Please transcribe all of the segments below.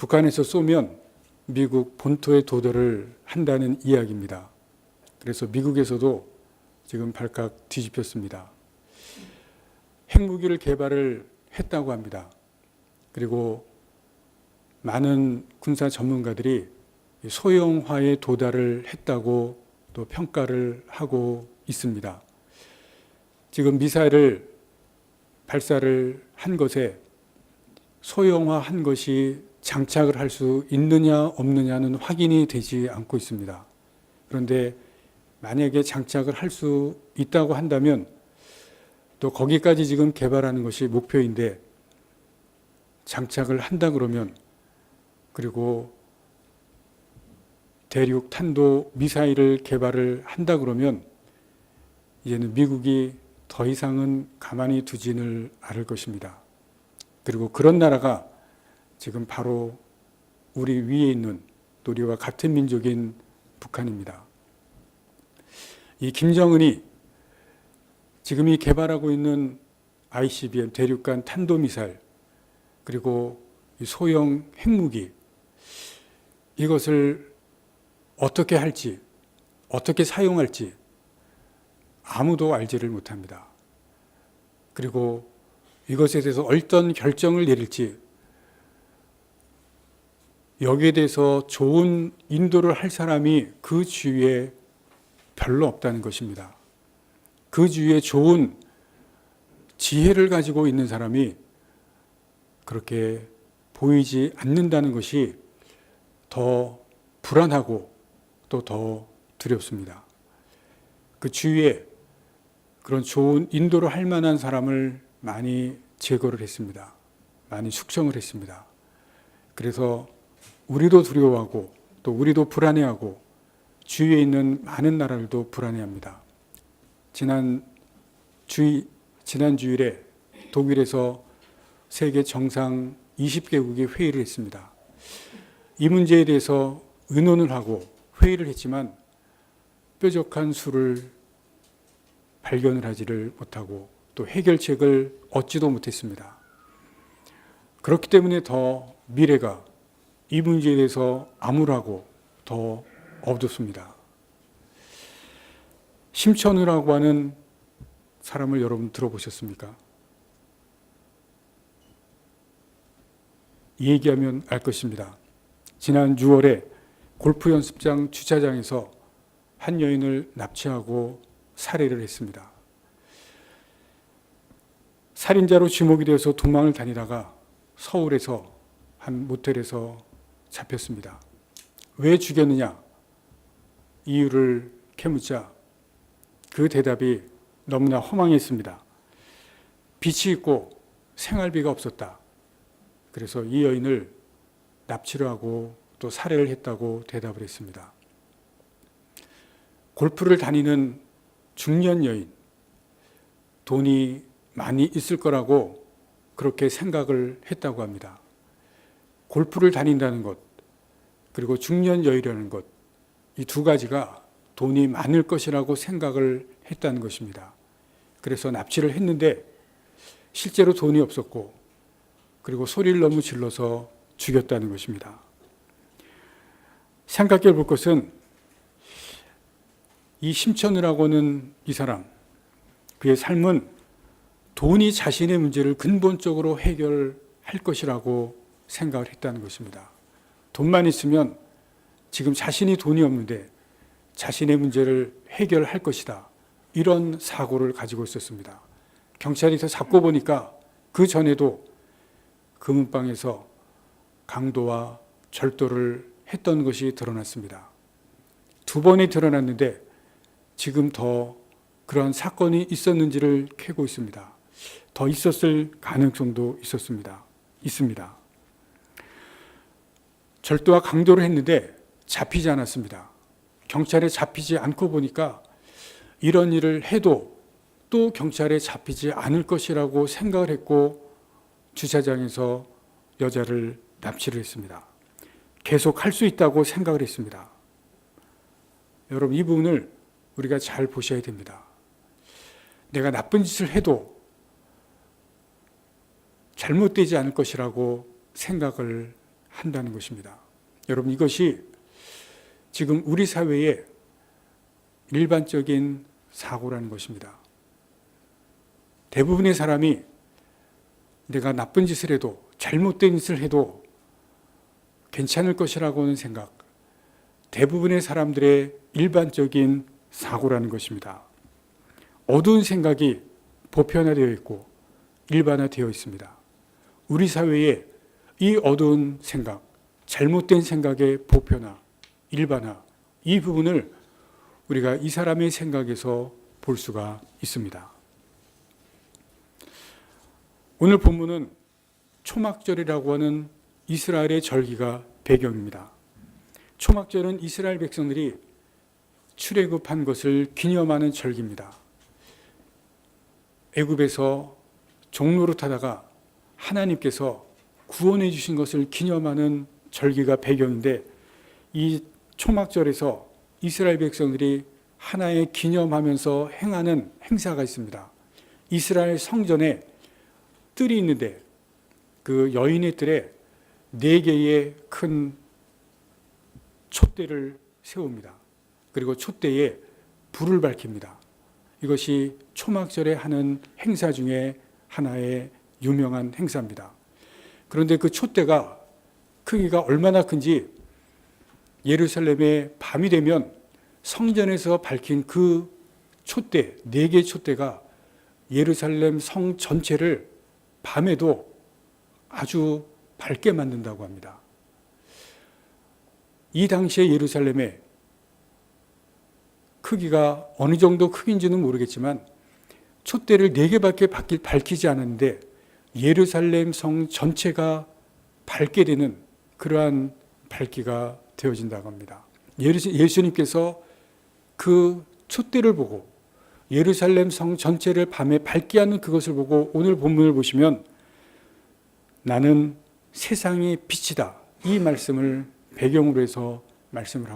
북한에서 쏘면 미국 본토에 도달을 한다는 이야기입니다. 그래서 미국에서도 지금 발칵 뒤집혔습니다. 핵무기를 개발을 했다고 합니다. 그리고 많은 군사 전문가들이 소형화에 도달을 했다고 또 평가를 하고 있습니다. 지금 미사일을 발사를 한 것에 소형화한 것이 장착을 할 수 있느냐 없느냐는 확인이 되지 않고 있습니다. 그런데 만약에 장착을 할 수 있다고 한다면 또 거기까지 지금 개발하는 것이 목표인데 장착을 한다 그러면 그리고 대륙 탄도 미사일을 개발을 한다 그러면 이제는 미국이 더 이상은 가만히 두지는 않을 것입니다. 그리고 그런 나라가 지금 바로 우리 위에 있는 우리와 같은 민족인 북한입니다. 이 김정은이 지금 이 개발하고 있는 ICBM 대륙간 탄도미사일 그리고 이 소형 핵무기 이것을 어떻게 할지 어떻게 사용할지 아무도 알지를 못합니다. 그리고 이것에 대해서 어떤 결정을 내릴지 여기에 대해서 좋은 인도를 할 사람이 그 주위에 별로 없다는 것입니다. 그 주위에 좋은 지혜를 가지고 있는 사람이 그렇게 보이지 않는다는 것이 더 불안하고 또 더 두렵습니다. 그 주위에 그런 좋은 인도를 할 만한 사람을 많이 제거를 했습니다. 많이 숙청을 했습니다. 그래서 우리도 두려워하고 또 우리도 불안해하고 주위에 있는 많은 나라들도 불안해합니다. 지난 주일에 독일에서 세계 정상 20개국이 회의를 했습니다. 이 문제에 대해서 의논을 하고 회의를 했지만 뾰족한 수를 발견을 하지를 못하고 또 해결책을 얻지도 못했습니다. 그렇기 때문에 더 미래가 이 문제에 대해서 암울하고 더 어둡습니다. 심천우라고 하는 사람을 여러분 들어보셨습니까? 얘기하면 알 것입니다. 지난 6월에 골프 연습장 주차장에서 한 여인을 납치하고 살해를 했습니다. 살인자로 지목이 되어서 도망을 다니다가 서울에서 한 모텔에서 잡혔습니다. 왜 죽였느냐? 이유를 캐묻자 그 대답이 너무나 허망했습니다. 빚이 있고 생활비가 없었다. 그래서 이 여인을 납치를 하고 또 살해를 했다고 대답을 했습니다. 골프를 다니는 중년 여인, 돈이 많이 있을 거라고 그렇게 생각을 했다고 합니다. 골프를 다닌다는 것, 그리고 중년 여인이라는 것, 이 두 가지가 돈이 많을 것이라고 생각을 했다는 것입니다. 그래서 납치를 했는데 실제로 돈이 없었고 그리고 소리를 너무 질러서 죽였다는 것입니다. 생각해 볼 것은 이 심천우라고 하는 이 사람, 그의 삶은 돈이 자신의 문제를 근본적으로 해결할 것이라고 생각을 했다는 것입니다. 돈만 있으면 지금 자신이 돈이 없는데 자신의 문제를 해결할 것이다. 이런 사고를 가지고 있었습니다. 경찰이 더 잡고 보니까 그 전에도 금은방에서 강도와 절도를 했던 것이 드러났습니다. 두 번이 드러났는데 지금 더 그러한 사건이 있었는지를 캐고 있습니다. 더 있었을 가능성도 있습니다. 절도와 강도를 했는데 잡히지 않았습니다. 경찰에 잡히지 않고 보니까 이런 일을 해도 또 경찰에 잡히지 않을 것이라고 생각을 했고 주차장에서 여자를 납치를 했습니다. 계속 할 수 있다고 생각을 했습니다. 여러분, 이 부분을 우리가 잘 보셔야 됩니다. 내가 나쁜 짓을 해도 잘못되지 않을 것이라고 생각을 한다는 것입니다. 여러분, 이것이 지금 우리 사회의 일반적인 사고라는 것입니다. 대부분의 사람이 내가 나쁜 짓을 해도, 잘못된 짓을 해도 괜찮을 것이라고 하는 생각, 대부분의 사람들의 일반적인 사고라는 것입니다. 어두운 생각이 보편화되어 있고 일반화되어 있습니다. 우리 사회에 이 어두운 생각, 잘못된 생각의 보편화, 일반화, 이 부분을 우리가 이 사람의 생각에서 볼 수가 있습니다. 오늘 본문은 초막절이라고 하는 이스라엘의 절기가 배경입니다. 초막절은 이스라엘 백성들이 출애굽한 것을 기념하는 절기입니다. 애굽에서 종노릇 하다가 하나님께서 구원해 주신 것을 기념하는 절기가 배경인데, 이 초막절에서 이스라엘 백성들이 하나의 기념하면서 행하는 행사가 있습니다. 이스라엘 성전에 뜰이 있는데 그 여인의 뜰에 4개의 큰 촛대를 세웁니다. 그리고 촛대에 불을 밝힙니다. 이것이 초막절에 하는 행사 중에 하나의 유명한 행사입니다. 그런데 그 촛대가 크기가 얼마나 큰지 예루살렘에 밤이 되면 성전에서 밝힌 그 촛대, 4개의 촛대가 예루살렘 성 전체를 밤에도 아주 밝게 만든다고 합니다. 이 당시에 예루살렘의 크기가 어느 정도 크기인지는 모르겠지만 촛대를 4개밖에 밝히지 않았는데 예루살렘 성 전체가 밝게 되는 그러한 밝기가 되어진다고 합니다. 예수님께서 그 촛대를 보고 예루살렘 성 전체를 밤에 밝게 하는 그것을 보고 오늘 본문을 보시면 나는 세상의 빛이다, 이 말씀을 배경으로 해서 말씀을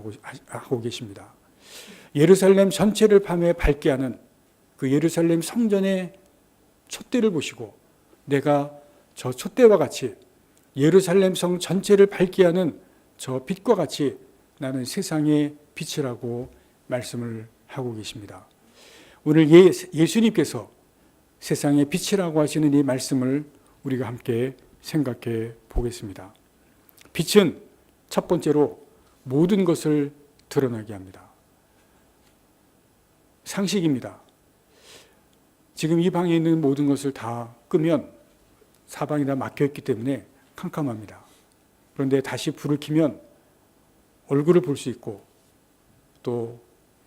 하고 계십니다. 예루살렘 전체를 밤에 밝게 하는 그 예루살렘 성전의 촛대를 보시고 내가 저 촛대와 같이 예루살렘 성 전체를 밝게 하는 저 빛과 같이 나는 세상의 빛이라고 말씀을 하고 계십니다. 오늘 예수님께서 세상의 빛이라고 하시는 이 말씀을 우리가 함께 생각해 보겠습니다. 빛은 첫 번째로 모든 것을 드러나게 합니다. 상식입니다. 지금 이 방에 있는 모든 것을 다 끄면 사방이 다 막혀 있기 때문에 캄캄합니다. 그런데 다시 불을 켜면 얼굴을 볼 수 있고 또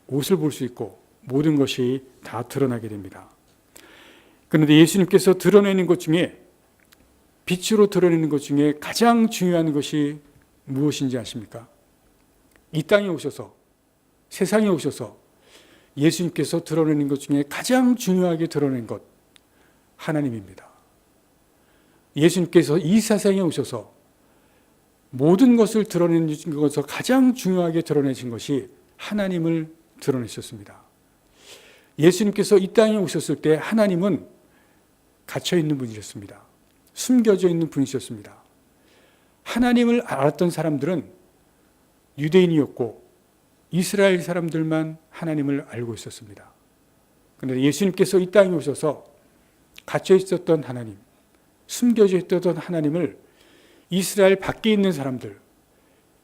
옷을 볼 수 있고 모든 것이 다 드러나게 됩니다. 그런데 예수님께서 드러내는 것 중에, 빛으로 드러내는 것 중에 가장 중요한 것이 무엇인지 아십니까? 이 땅에 오셔서, 세상에 오셔서 예수님께서 드러내는 것 중에 가장 중요하게 드러낸 것, 하나님입니다. 예수님께서 이 세상에 오셔서 모든 것을 드러내는 것에서 가장 중요하게 드러내신 것이 하나님을 드러내셨습니다. 예수님께서 이 땅에 오셨을 때 하나님은 갇혀있는 분이셨습니다. 숨겨져 있는 분이셨습니다. 하나님을 알았던 사람들은 유대인이었고 이스라엘 사람들만 하나님을 알고 있었습니다. 그런데 예수님께서 이 땅에 오셔서 갇혀 있었던 하나님, 숨겨져 있었던 하나님을 이스라엘 밖에 있는 사람들,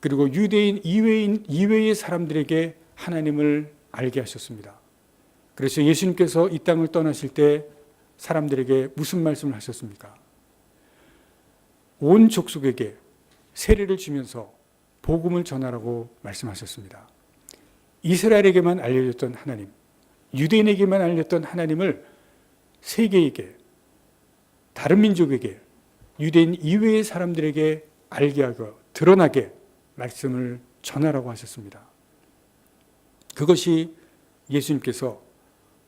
그리고 유대인 이외의 사람들에게 하나님을 알게 하셨습니다. 그래서 예수님께서 이 땅을 떠나실 때 사람들에게 무슨 말씀을 하셨습니까? 온 족속에게 세례를 주면서 복음을 전하라고 말씀하셨습니다. 이스라엘에게만 알려졌던 하나님, 유대인에게만 알렸던 하나님을 세계에게, 다른 민족에게, 유대인 이외의 사람들에게 알게 하고 드러나게 말씀을 전하라고 하셨습니다. 그것이 예수님께서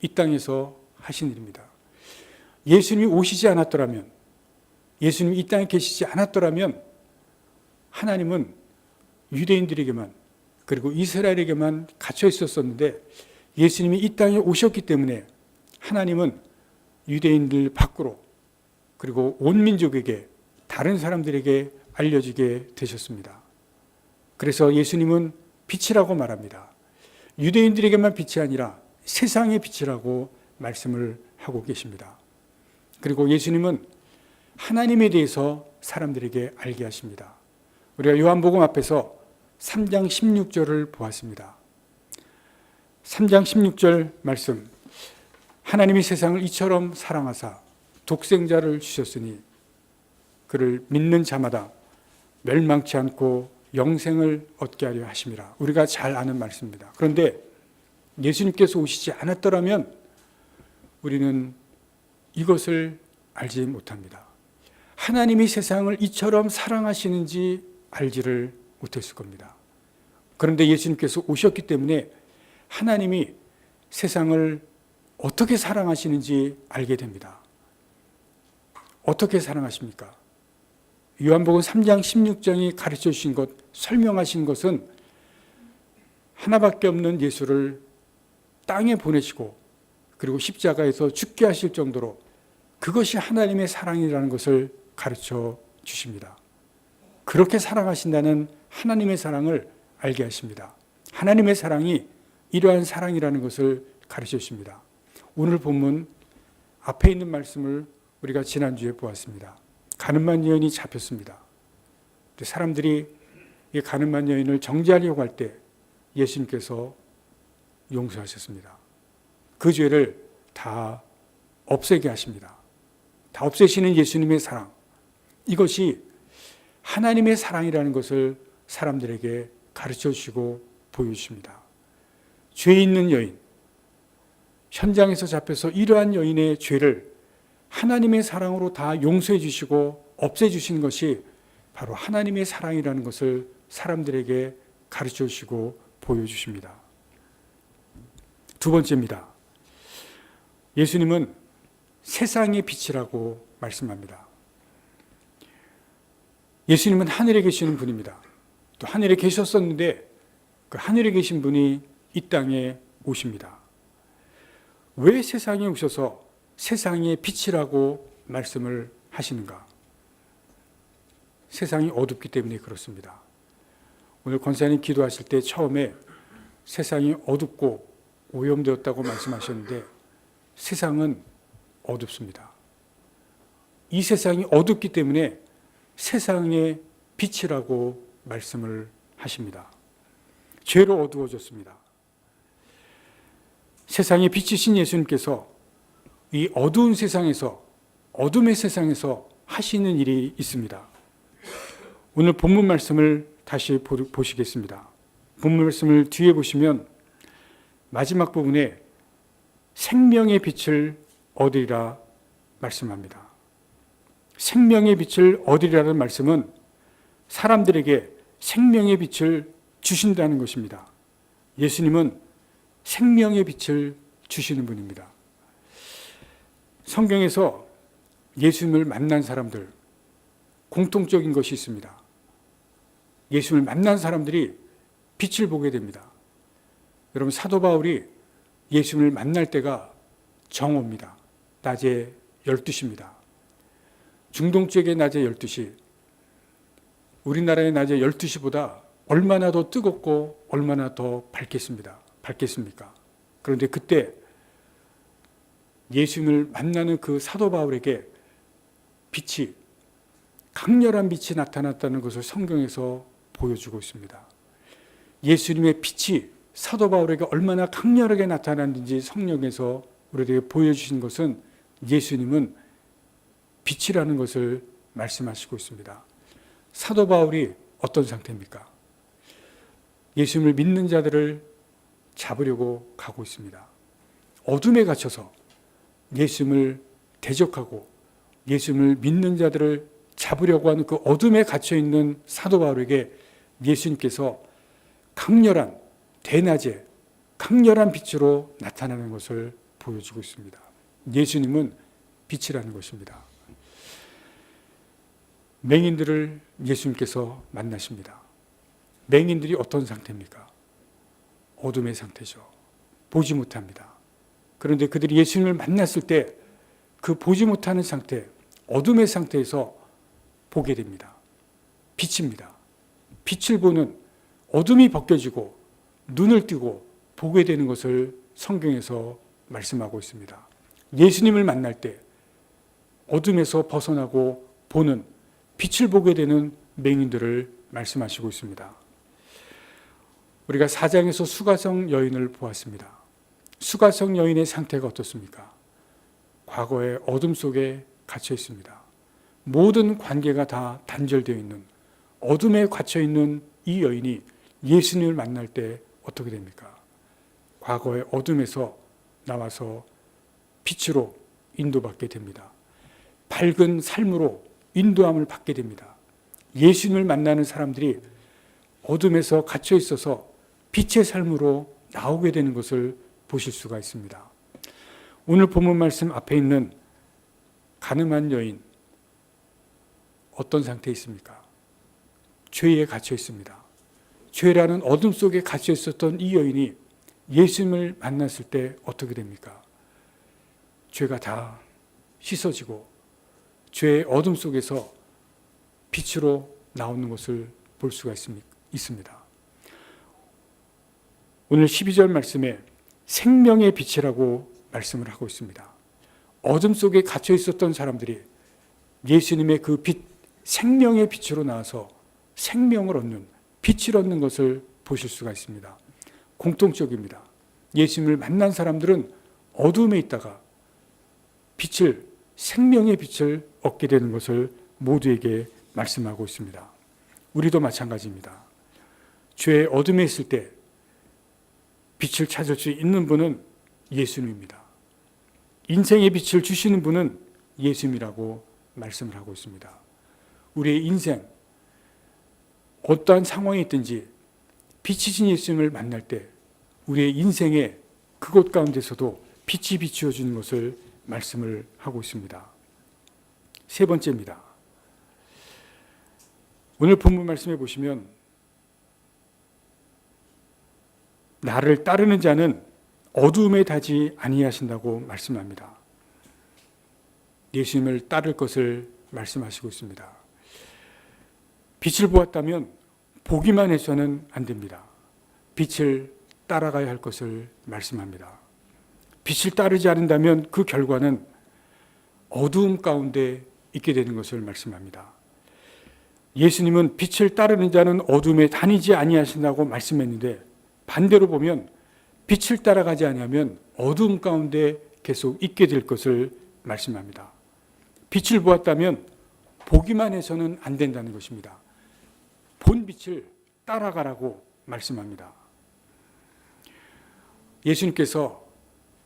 이 땅에서 하신 일입니다. 예수님이 오시지 않았더라면, 예수님이 이 땅에 계시지 않았더라면 하나님은 유대인들에게만 그리고 이스라엘에게만 갇혀 있었었는데 예수님이 이 땅에 오셨기 때문에 하나님은 유대인들 밖으로 그리고 온 민족에게, 다른 사람들에게 알려지게 되셨습니다. 그래서 예수님은 빛이라고 말합니다. 유대인들에게만 빛이 아니라 세상의 빛이라고 말씀을 하고 계십니다. 그리고 예수님은 하나님에 대해서 사람들에게 알게 하십니다. 우리가 요한복음 앞에서 3장 16절을 보았습니다. 3장 16절 말씀, 하나님이 세상을 이처럼 사랑하사 독생자를 주셨으니 그를 믿는 자마다 멸망치 않고 영생을 얻게 하려 하심이라. 우리가 잘 아는 말씀입니다. 그런데 예수님께서 오시지 않았더라면 우리는 이것을 알지 못합니다. 하나님이 세상을 이처럼 사랑하시는지 알지를 못했을 겁니다. 그런데 예수님께서 오셨기 때문에 하나님이 세상을 어떻게 사랑하시는지 알게 됩니다. 어떻게 사랑하십니까? 요한복음 3장 16장이 가르쳐 주신 것, 설명하신 것은 하나밖에 없는 예수를 땅에 보내시고 그리고 십자가에서 죽게 하실 정도로 그것이 하나님의 사랑이라는 것을 가르쳐 주십니다. 그렇게 사랑하신다는 하나님의 사랑을 알게 하십니다. 하나님의 사랑이 이러한 사랑이라는 것을 가르쳐 주십니다. 오늘 본문 앞에 있는 말씀을 우리가 지난주에 보았습니다. 가늠한 여인이 잡혔습니다. 사람들이 이 가늠한 여인을 정죄하려고 할 때 예수님께서 용서하셨습니다. 그 죄를 다 없애게 하십니다. 다 없애시는 예수님의 사랑, 이것이 하나님의 사랑이라는 것을 사람들에게 가르쳐 주시고 보여주십니다. 죄 있는 여인, 현장에서 잡혀서 이러한 여인의 죄를 하나님의 사랑으로 다 용서해 주시고 없애 주시는 것이 바로 하나님의 사랑이라는 것을 사람들에게 가르쳐 주시고 보여주십니다. 두 번째입니다. 예수님은 세상의 빛이라고 말씀합니다. 예수님은 하늘에 계시는 분입니다. 또 하늘에 계셨었는데 그 하늘에 계신 분이 이 땅에 오십니다. 왜 세상에 오셔서 세상의 빛이라고 말씀을 하시는가? 세상이 어둡기 때문에 그렇습니다. 오늘 권사님 기도하실 때 처음에 세상이 어둡고 오염되었다고 말씀하셨는데 세상은 어둡습니다. 이 세상이 어둡기 때문에 세상의 빛이라고 말씀을 하십니다. 죄로 어두워졌습니다. 세상의 빛이신 예수님께서 이 어두운 세상에서, 어둠의 세상에서 하시는 일이 있습니다. 오늘 본문 말씀을 다시 보시겠습니다. 본문 말씀을 뒤에 보시면 마지막 부분에 생명의 빛을 얻으리라 말씀합니다. 생명의 빛을 얻으리라는 말씀은 사람들에게 생명의 빛을 주신다는 것입니다. 예수님은 생명의 빛을 주시는 분입니다. 성경에서 예수님을 만난 사람들, 공통적인 것이 있습니다. 예수님을 만난 사람들이 빛을 보게 됩니다. 여러분, 사도 바울이 예수님을 만날 때가 정오입니다. 낮에 12시입니다. 중동 쪽의 낮에 12시, 우리나라의 낮에 12시보다 얼마나 더 뜨겁고 얼마나 더 밝겠습니까? 그런데 그때 예수님을 만나는 그 사도 바울에게 빛이, 강렬한 빛이 나타났다는 것을 성경에서 보여주고 있습니다. 예수님의 빛이 사도 바울에게 얼마나 강렬하게 나타났는지 성경에서 우리에게 보여주신 것은 예수님은 빛이라는 것을 말씀하시고 있습니다. 사도 바울이 어떤 상태입니까? 예수님을 믿는 자들을 잡으려고 가고 있습니다. 어둠에 갇혀서 예수님을 대적하고 예수님을 믿는 자들을 잡으려고 하는 그 어둠에 갇혀있는 사도 바울에게 예수님께서 강렬한, 대낮에 강렬한 빛으로 나타나는 것을 보여주고 있습니다. 예수님은 빛이라는 것입니다. 맹인들을 예수님께서 만나십니다. 맹인들이 어떤 상태입니까? 어둠의 상태죠. 보지 못합니다. 그런데 그들이 예수님을 만났을 때 그 보지 못하는 상태, 어둠의 상태에서 보게 됩니다. 빛입니다. 빛을 보는 어둠이 벗겨지고 눈을 뜨고 보게 되는 것을 성경에서 말씀하고 있습니다. 예수님을 만날 때 어둠에서 벗어나고 보는 빛을 보게 되는 맹인들을 말씀하시고 있습니다. 우리가 4장에서 수가성 여인을 보았습니다. 수가성 여인의 상태가 어떻습니까? 과거의 어둠 속에 갇혀 있습니다. 모든 관계가 다 단절되어 있는 어둠에 갇혀 있는 이 여인이 예수님을 만날 때 어떻게 됩니까? 과거의 어둠에서 나와서 빛으로 인도받게 됩니다. 밝은 삶으로 인도함을 받게 됩니다. 예수님을 만나는 사람들이 어둠에서 갇혀 있어서 빛의 삶으로 나오게 되는 것을 보실 수가 있습니다. 오늘 본문 말씀 앞에 있는 가늠한 여인, 어떤 상태에 있습니까? 죄에 갇혀 있습니다. 죄라는 어둠 속에 갇혀 있었던 이 여인이 예수님을 만났을 때 어떻게 됩니까? 죄가 다 씻어지고 죄의 어둠 속에서 빛으로 나오는 것을 볼 수가 있습니다. 오늘 12절 말씀에 생명의 빛이라고 말씀을 하고 있습니다. 어둠 속에 갇혀 있었던 사람들이 예수님의 그 빛, 생명의 빛으로 나와서 생명을 얻는, 빛을 얻는 것을 보실 수가 있습니다. 공통적입니다. 예수님을 만난 사람들은 어둠에 있다가 빛을, 생명의 빛을 얻게 되는 것을 모두에게 말씀하고 있습니다. 우리도 마찬가지입니다. 죄의 어둠에 있을 때 빛을 찾을 수 있는 분은 예수님입니다. 인생의 빛을 주시는 분은 예수님이라고 말씀을 하고 있습니다. 우리의 인생, 어떠한 상황이 있든지 빛이신 예수님을 만날 때 우리의 인생의 그곳 가운데서도 빛이 비추어 주는 것을 말씀을 하고 있습니다. 세 번째입니다. 오늘 본문 말씀해 보시면 나를 따르는 자는 어두움에 다지 아니하신다고 말씀합니다. 예수님을 따를 것을 말씀하시고 있습니다. 빛을 보았다면 보기만 해서는 안 됩니다. 빛을 따라가야 할 것을 말씀합니다. 빛을 따르지 않는다면 그 결과는 어두움 가운데 있게 되는 것을 말씀합니다. 예수님은 빛을 따르는 자는 어둠에 다니지 아니하신다고 말씀했는데 반대로 보면 빛을 따라가지 아니하면 어두움 가운데 계속 있게 될 것을 말씀합니다. 빛을 보았다면 보기만 해서는 안 된다는 것입니다. 본 빛을 따라가라고 말씀합니다. 예수님께서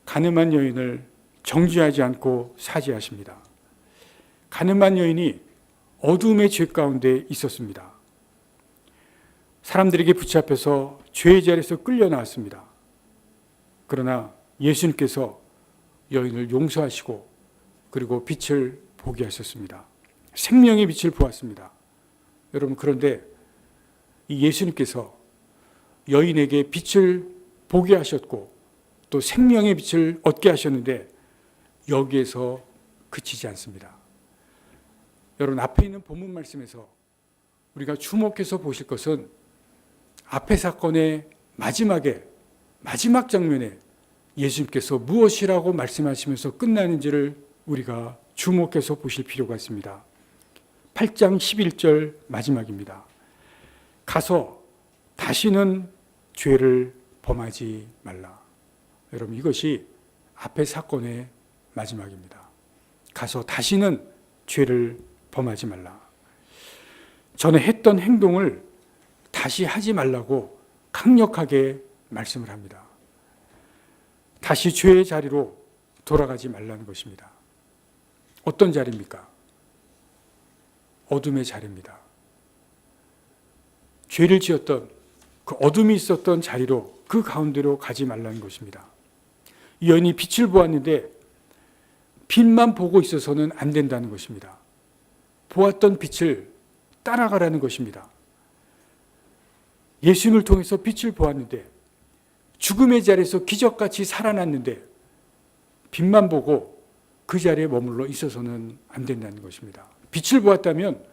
가늠한 여인을 정죄하지 않고 사죄하십니다. 가늠한 여인이 어둠의 죄 가운데 있었습니다. 사람들에게 붙잡혀서 죄의 자리에서 끌려 나왔습니다. 그러나 예수님께서 여인을 용서하시고 그리고 빛을 보게 하셨습니다. 생명의 빛을 보았습니다. 여러분, 그런데 이 예수님께서 여인에게 빛을 보게 하셨고 또 생명의 빛을 얻게 하셨는데 여기에서 그치지 않습니다. 여러분, 앞에 있는 본문 말씀에서 우리가 주목해서 보실 것은 앞의 사건의 마지막 장면에 예수님께서 무엇이라고 말씀하시면서 끝나는지를 우리가 주목해서 보실 필요가 있습니다. 8장 11절 마지막입니다. 가서 다시는 죄를 범하지 말라. 여러분, 이것이 앞의 사건의 마지막입니다. 가서 다시는 죄를 범하지 말라. 전에 했던 행동을 다시 하지 말라고 강력하게 말씀을 합니다. 다시 죄의 자리로 돌아가지 말라는 것입니다. 어떤 자리입니까? 어둠의 자리입니다. 죄를 지었던 그 어둠이 있었던 자리로, 그 가운데로 가지 말라는 것입니다. 이 여인이 빛을 보았는데 빛만 보고 있어서는 안 된다는 것입니다. 보았던 빛을 따라가라는 것입니다. 예수님을 통해서 빛을 보았는데 죽음의 자리에서 기적같이 살아났는데 빛만 보고 그 자리에 머물러 있어서는 안 된다는 것입니다. 빛을 보았다면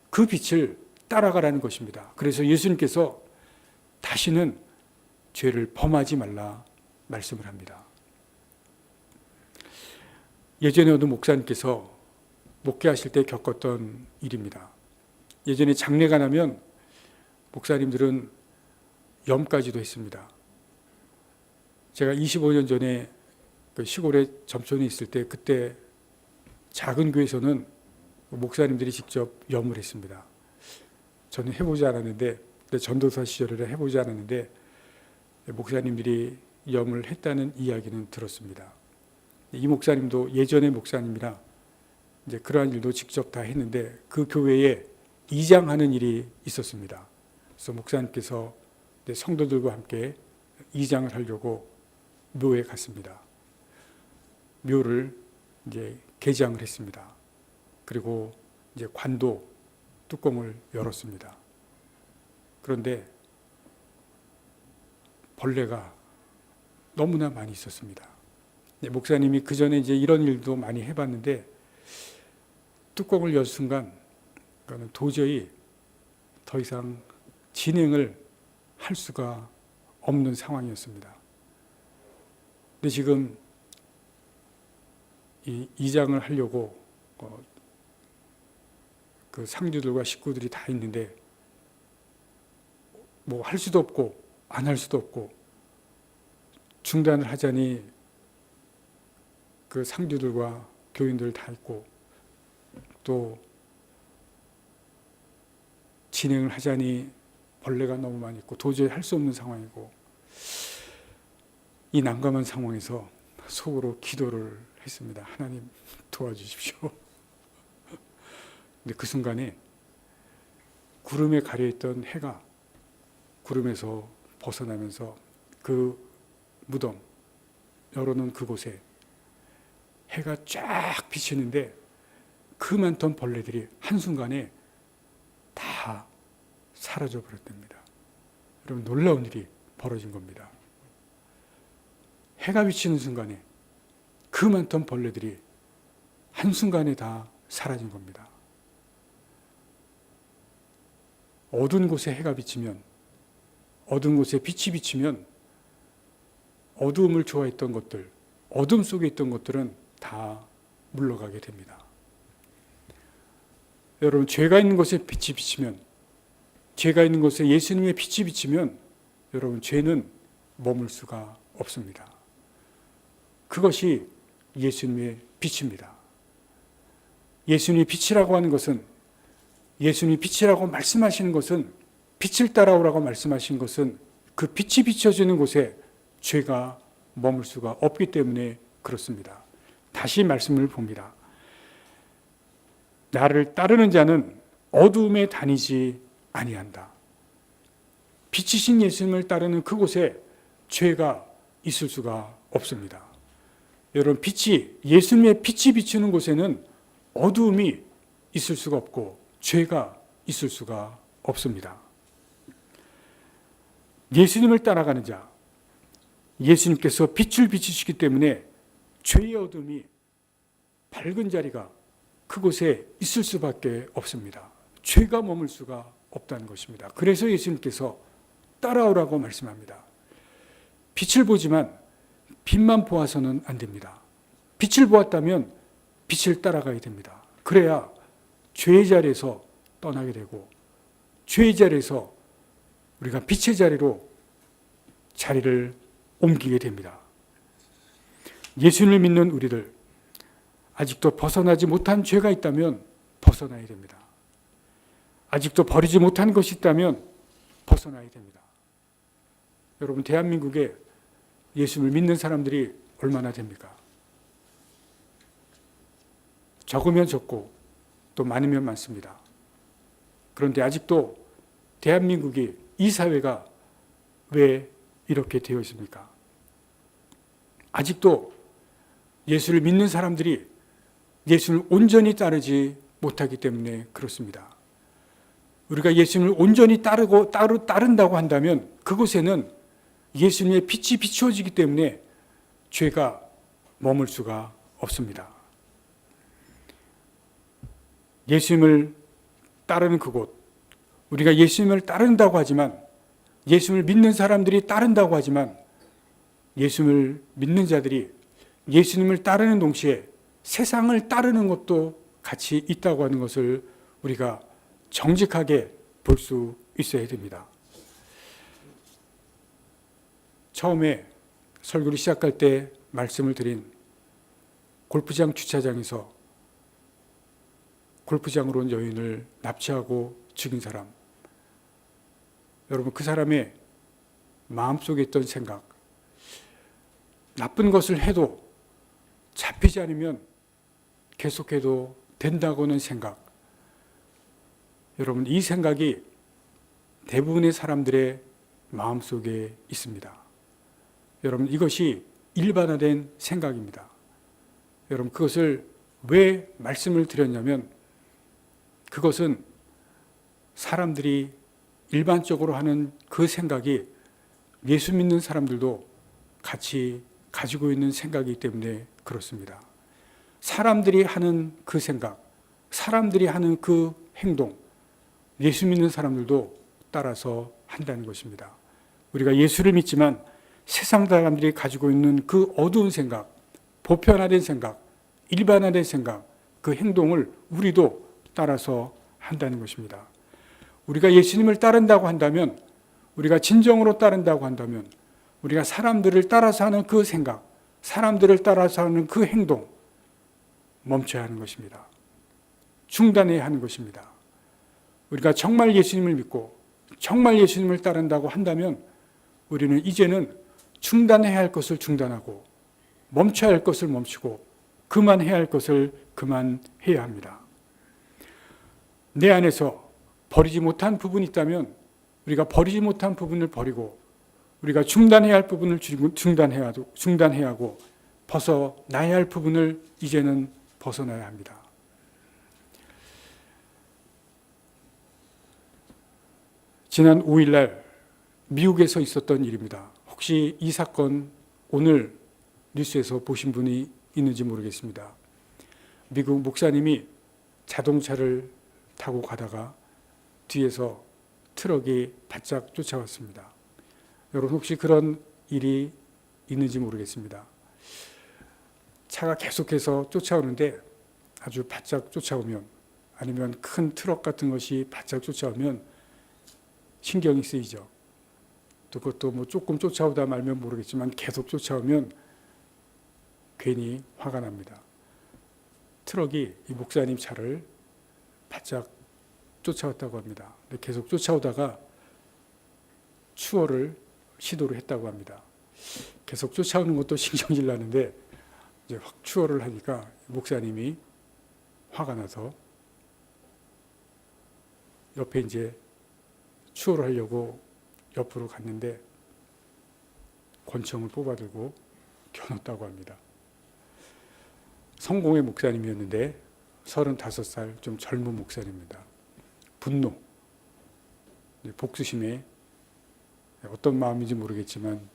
그 빛을 따라가라는 것입니다. 그래서 예수님께서 다시는 죄를 범하지 말라 말씀을 합니다. 예전에 어느 목사님께서 목회하실 때 겪었던 일입니다. 예전에 장례가 나면 목사님들은 염까지도 했습니다. 제가 25년 전에 그 시골에 점촌에 있을 때 그때 작은 교회에서는 목사님들이 직접 염을 했습니다. 저는 해보지 않았는데, 전도사 시절에 해보지 않았는데 목사님들이 염을 했다는 이야기는 들었습니다. 이 목사님도 예전의 목사님이라 이제 그러한 일도 직접 다 했는데 그 교회에 이장하는 일이 있었습니다. 그래서 목사님께서 성도들과 함께 이장을 하려고 묘에 갔습니다. 묘를 이제 개장을 했습니다. 그리고 이제 관도 뚜껑을 열었습니다. 그런데 벌레가 너무나 많이 있었습니다. 목사님이 그 전에 이제 이런 일도 많이 해봤는데 뚜껑을 열 순간 그거는 도저히 더 이상 진행을 할 수가 없는 상황이었습니다. 근데 지금 이 이장을 하려고 그 상주들과 식구들이 다 있는데 뭐 할 수도 없고 안 할 수도 없고 중단을 하자니 그 상주들과 교인들 다 있고 또 진행을 하자니 벌레가 너무 많이 있고 도저히 할 수 없는 상황이고 이 난감한 상황에서 속으로 기도를 했습니다. 하나님 도와주십시오. 근데 그 순간에 구름에 가려있던 해가 구름에서 벗어나면서 그 무덤 열어놓은 그곳에 해가 쫙 비치는데 그 많던 벌레들이 한순간에 다 사라져 버렸답니다. 여러분 놀라운 일이 벌어진 겁니다. 해가 비치는 순간에 그 많던 벌레들이 한순간에 다 사라진 겁니다. 어두운 곳에 해가 비치면, 어두운 곳에 빛이 비치면 어두움을 좋아했던 것들, 어둠 속에 있던 것들은 다 물러가게 됩니다. 여러분 죄가 있는 곳에 빛이 비치면, 죄가 있는 곳에 예수님의 빛이 비치면 여러분 죄는 머물 수가 없습니다. 그것이 예수님의 빛입니다. 예수님이 빛이라고 하는 것은, 예수님이 빛이라고 말씀하시는 것은, 빛을 따라오라고 말씀하신 것은 그 빛이 비춰지는 곳에 죄가 머물 수가 없기 때문에 그렇습니다. 다시 말씀을 봅니다. 나를 따르는 자는 어두움에 다니지 아니한다. 빛이신 예수님을 따르는 그곳에 죄가 있을 수가 없습니다. 여러분 빛이, 예수님의 빛이 비추는 곳에는 어두움이 있을 수가 없고 죄가 있을 수가 없습니다. 예수님을 따라가는 자, 예수님께서 빛을 비추시기 때문에 죄의 어둠이 밝은 자리가 그곳에 있을 수밖에 없습니다. 죄가 머물 수가 없다는 것입니다. 그래서 예수님께서 따라오라고 말씀합니다. 빛을 보지만 빛만 보아서는 안 됩니다. 빛을 보았다면 빛을 따라가야 됩니다. 그래야 죄의 자리에서 떠나게 되고 죄의 자리에서 우리가 빛의 자리로 자리를 옮기게 됩니다. 예수님을 믿는 우리들, 아직도 벗어나지 못한 죄가 있다면 벗어나야 됩니다. 아직도 버리지 못한 것이 있다면 벗어나야 됩니다. 여러분 대한민국에 예수를 믿는 사람들이 얼마나 됩니까? 적으면 적고 또 많으면 많습니다. 그런데 아직도 대한민국이, 이 사회가 왜 이렇게 되어 있습니까? 아직도 예수를 믿는 사람들이 예수를 온전히 따르지 못하기 때문에 그렇습니다. 우리가 예수님을 온전히 따른다고 한다면 그곳에는 예수님의 빛이 비추어지기 때문에 죄가 머물 수가 없습니다. 예수님을 따르는 그곳, 우리가 예수님을 따른다고 하지만, 예수님을 믿는 사람들이 따른다고 하지만, 예수님을 믿는 자들이 예수님을 따르는 동시에 세상을 따르는 것도 같이 있다고 하는 것을 우리가 정직하게 볼 수 있어야 됩니다. 처음에 설교를 시작할 때 말씀을 드린 골프장 주차장에서 골프장으로 온 여인을 납치하고 죽인 사람, 여러분 그 사람의 마음속에 있던 생각, 나쁜 것을 해도 잡히지 않으면 계속해도 된다고는 생각, 여러분 이 생각이 대부분의 사람들의 마음속에 있습니다. 여러분 이것이 일반화된 생각입니다. 여러분 그것을 왜 말씀을 드렸냐면, 그것은 사람들이 일반적으로 하는 그 생각이 예수 믿는 사람들도 같이 가지고 있는 생각이기 때문에 그렇습니다. 사람들이 하는 그 생각, 사람들이 하는 그 행동, 예수 믿는 사람들도 따라서 한다는 것입니다. 우리가 예수를 믿지만 세상 사람들이 가지고 있는 그 어두운 생각, 보편화된 생각, 일반화된 생각, 그 행동을 우리도 따라서 한다는 것입니다. 우리가 예수님을 따른다고 한다면, 우리가 진정으로 따른다고 한다면, 우리가 사람들을 따라서 하는 그 생각, 사람들을 따라서 하는 그 행동, 멈춰야 하는 것입니다. 중단해야 하는 것입니다. 우리가 정말 예수님을 믿고 정말 예수님을 따른다고 한다면, 우리는 이제는 중단해야 할 것을 중단하고 멈춰야 할 것을 멈추고 그만해야 할 것을 그만해야 합니다. 내 안에서 버리지 못한 부분이 있다면 우리가 버리지 못한 부분을 버리고, 우리가 중단해야 할 부분을 중단해야 하고, 벗어나야 할 부분을 이제는 벗어나야 합니다. 지난 5일날 미국에서 있었던 일입니다. 혹시 이 사건 오늘 뉴스에서 보신 분이 있는지 모르겠습니다. 미국 목사님이 자동차를 타고 가다가 뒤에서 트럭이 바짝 쫓아왔습니다. 여러분 혹시 그런 일이 있는지 모르겠습니다. 차가 계속해서 쫓아오는데 아주 바짝 쫓아오면, 아니면 큰 트럭 같은 것이 바짝 쫓아오면 신경이 쓰이죠. 또 그것도 뭐 조금 쫓아오다 말면 모르겠지만 계속 쫓아오면 괜히 화가 납니다. 트럭이 이 목사님 차를 바짝 쫓아왔다고 합니다. 근데 계속 쫓아오다가 추월을 시도를 했다고 합니다. 계속 쫓아오는 것도 신경질 나는데 이제 확 추월을 하니까 목사님이 화가 나서 옆에 이제 추월을 하려고 옆으로 갔는데 권총을 뽑아들고 겨눴다고 합니다. 성공의 목사님이었는데 35살 좀 젊은 목사님입니다. 분노, 복수심에 어떤 마음인지 모르겠지만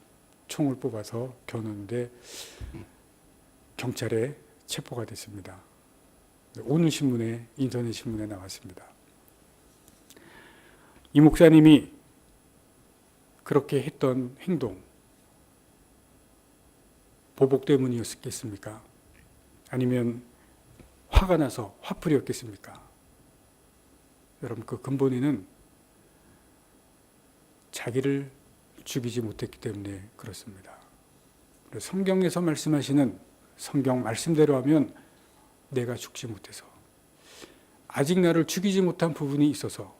총을 뽑아서 겨누는데 경찰에 체포가 됐습니다. 오늘 신문에, 인터넷 신문에 나왔습니다. 이 목사님이 그렇게 했던 행동, 보복 때문이었겠습니까? 아니면 화가 나서 화풀이였겠습니까? 여러분 그 근본에는 자기를 죽이지 못했기 때문에 그렇습니다. 성경에서 말씀하시는 성경 말씀대로 하면 내가 죽지 못해서, 아직 나를 죽이지 못한 부분이 있어서,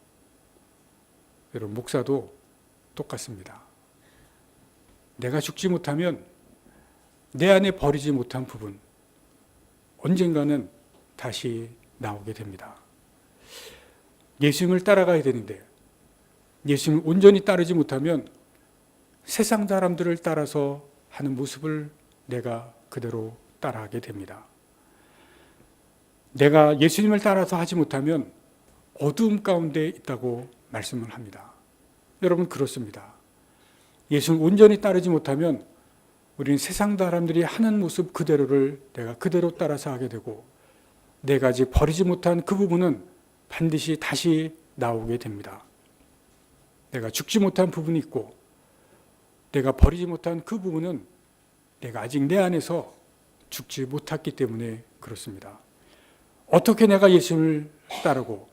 여러분 목사도 똑같습니다. 내가 죽지 못하면 내 안에 버리지 못한 부분 언젠가는 다시 나오게 됩니다. 예수님을 따라가야 되는데 예수님을 온전히 따르지 못하면 세상 사람들을 따라서 하는 모습을 내가 그대로 따라하게 됩니다. 내가 예수님을 따라서 하지 못하면 어두움 가운데 있다고 말씀을 합니다. 여러분 그렇습니다. 예수님을 온전히 따르지 못하면 우리는 세상 사람들이 하는 모습 그대로를 내가 그대로 따라서 하게 되고, 내가 아직 버리지 못한 그 부분은 반드시 다시 나오게 됩니다. 내가 죽지 못한 부분이 있고 내가 버리지 못한 그 부분은 내가 아직 내 안에서 죽지 못했기 때문에 그렇습니다. 어떻게 내가 예수님을 따르고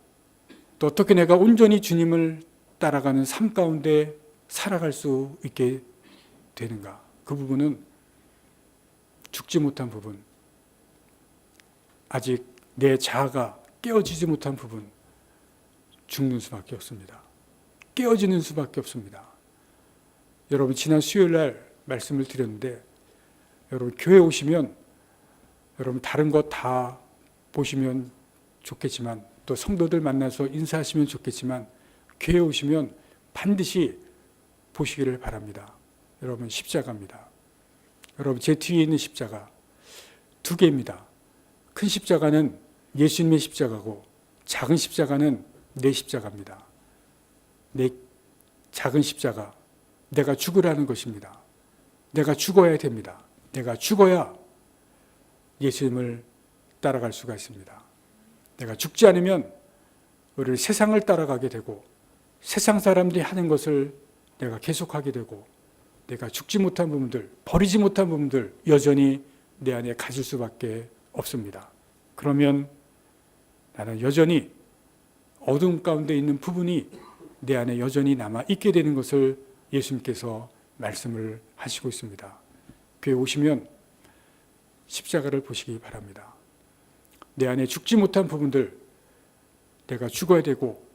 또 어떻게 내가 온전히 주님을 따라가는 삶 가운데 살아갈 수 있게 되는가? 그 부분은 죽지 못한 부분, 아직 내 자아가 깨어지지 못한 부분, 죽는 수밖에 없습니다. 깨어지는 수밖에 없습니다. 여러분, 지난 수요일 날 말씀을 드렸는데, 여러분 교회 오시면 여러분 다른 것 다 보시면 좋겠지만, 또 성도들 만나서 인사하시면 좋겠지만, 교회 오시면 반드시 보시기를 바랍니다. 여러분, 십자가입니다. 여러분, 제 뒤에 있는 십자가 두 개입니다. 큰 십자가는 예수님의 십자가고 작은 십자가는 내 십자가입니다. 내 작은 십자가, 내가 죽으라는 것입니다. 내가 죽어야 됩니다. 내가 죽어야 예수님을 따라갈 수가 있습니다. 내가 죽지 않으면 우리를 세상을 따라가게 되고 세상 사람들이 하는 것을 내가 계속하게 되고 내가 죽지 못한 부분들, 버리지 못한 부분들 여전히 내 안에 가질 수밖에 없습니다. 그러면 나는 여전히 어둠 가운데 있는 부분이 내 안에 여전히 남아 있게 되는 것을 예수님께서 말씀을 하시고 있습니다. 교회 오시면 십자가를 보시기 바랍니다. 내 안에 죽지 못한 부분들, 내가 죽어야 되고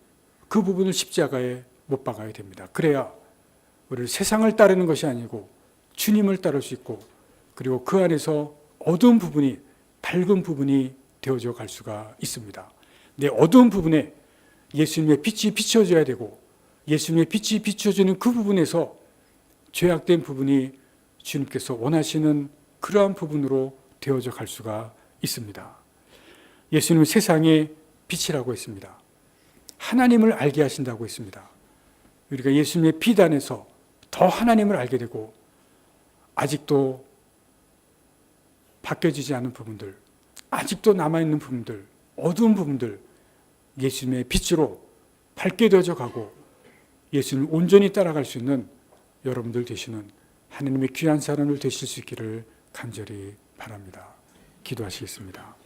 그 부분을 십자가에 못 박아야 됩니다. 그래야 우리를 세상을 따르는 것이 아니고 주님을 따를 수 있고, 그리고 그 안에서 어두운 부분이 밝은 부분이 되어져 갈 수가 있습니다. 내 어두운 부분에 예수님의 빛이 비춰져야 되고, 예수님의 빛이 비춰지는 그 부분에서 죄악된 부분이 주님께서 원하시는 그러한 부분으로 되어져 갈 수가 있습니다. 예수님은 세상의 빛이라고 했습니다. 하나님을 알게 하신다고 했습니다. 우리가 예수님의 빛 안에서 더 하나님을 알게 되고, 아직도 바뀌어지지 않은 부분들, 아직도 남아있는 부분들, 어두운 부분들, 예수님의 빛으로 밝게 되어져 가고 예수님을 온전히 따라갈 수 있는 여러분들 되시는 하나님의 귀한 사람을 되실 수 있기를 간절히 바랍니다. 기도하시겠습니다.